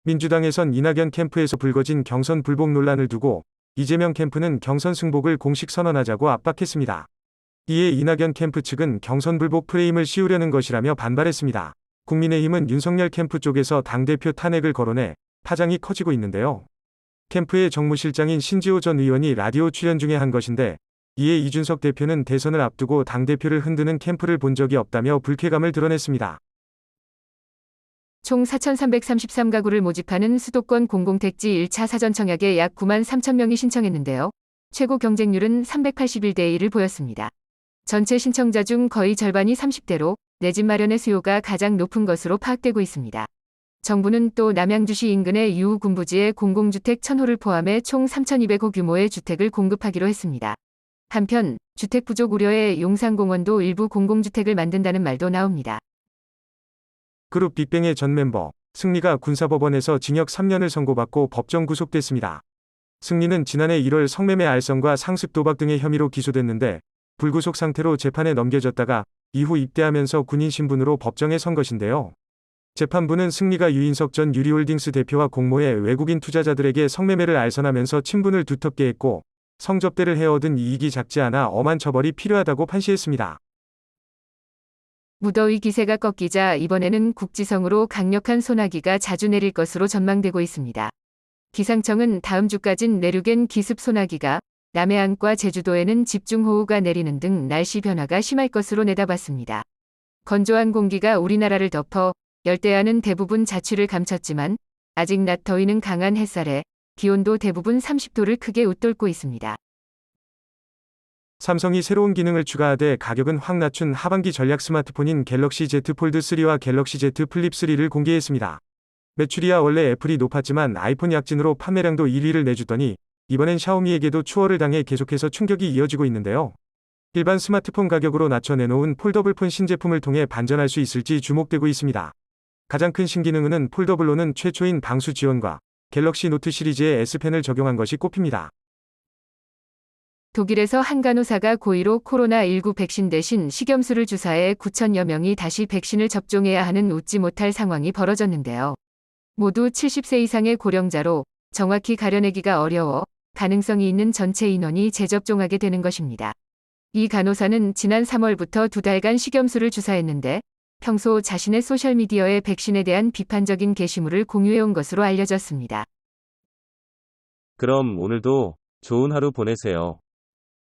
민주당에선 이낙연 캠프에서 불거진 경선 불복 논란을 두고 이재명 캠프는 경선 승복을 공식 선언하자고 압박했습니다. 이에 이낙연 캠프 측은 경선 불복 프레임을 씌우려는 것이라며 반발했습니다. 국민의힘은 윤석열 캠프 쪽에서 당대표 탄핵을 거론해 파장이 커지고 있는데요. 캠프의 정무실장인 신지호 전 의원이 라디오 출연 중에 한 것인데, 이에 이준석 대표는 대선을 앞두고 당대표를 흔드는 캠프를 본 적이 없다며 불쾌감을 드러냈습니다. 총 4,333가구를 모집하는 수도권 공공택지 1차 사전 청약에 약 9만 3천 명이 신청했는데요. 최고 경쟁률은 381대 1을 보였습니다. 전체 신청자 중 거의 절반이 30대로 내 집 마련의 수요가 가장 높은 것으로 파악되고 있습니다. 정부는 또 남양주시 인근의 유후군부지에 공공주택 1,000호를 포함해 총 3,200호 규모의 주택을 공급하기로 했습니다. 한편 주택 부족 우려에 용산공원도 일부 공공주택을 만든다는 말도 나옵니다. 그룹 빅뱅의 전 멤버 승리가 군사법원에서 징역 3년을 선고받고 법정 구속됐습니다. 승리는 지난해 1월 성매매 알선과 상습 도박 등의 혐의로 기소됐는데 불구속 상태로 재판에 넘겨졌다가 이후 입대하면서 군인 신분으로 법정에 선 것인데요. 재판부는 승리가 유인석 전 유리홀딩스 대표와 공모해 외국인 투자자들에게 성매매를 알선하면서 친분을 두텁게 했고 성접대를 해 얻은 이익이 작지 않아 엄한 처벌이 필요하다고 판시했습니다. 무더위 기세가 꺾이자 이번에는 국지성으로 강력한 소나기가 자주 내릴 것으로 전망되고 있습니다. 기상청은 다음 주까진 내륙엔 기습 소나기가, 남해안과 제주도에는 집중호우가 내리는 등 날씨 변화가 심할 것으로 내다봤습니다. 건조한 공기가 우리나라를 덮어 열대야는 대부분 자취를 감췄지만 아직 낮 더위는 강한 햇살에 기온도 대부분 30도를 크게 웃돌고 있습니다. 삼성이 새로운 기능을 추가하되 가격은 확 낮춘 하반기 전략 스마트폰인 갤럭시 Z 폴드 3와 갤럭시 Z 플립 3를 공개했습니다. 매출이야 원래 애플이 높았지만 아이폰 약진으로 판매량도 1위를 내주더니 이번엔 샤오미에게도 추월을 당해 계속해서 충격이 이어지고 있는데요. 일반 스마트폰 가격으로 낮춰 내놓은 폴더블폰 신제품을 통해 반전할 수 있을지 주목되고 있습니다. 가장 큰 신기능은 폴더블로는 최초인 방수 지원과 갤럭시 노트 시리즈의 S펜을 적용한 것이 꼽힙니다. 독일에서 한 간호사가 고의로 코로나19 백신 대신 식염수를 주사해 9천여 명이 다시 백신을 접종해야 하는 웃지 못할 상황이 벌어졌는데요. 모두 70세 이상의 고령자로 정확히 가려내기가 어려워 가능성이 있는 전체 인원이 재접종하게 되는 것입니다. 이 간호사는 지난 3월부터 2달간 식염수를 주사했는데 평소 자신의 소셜미디어에 백신에 대한 비판적인 게시물을 공유해온 것으로 알려졌습니다. 그럼 오늘도 좋은 하루 보내세요.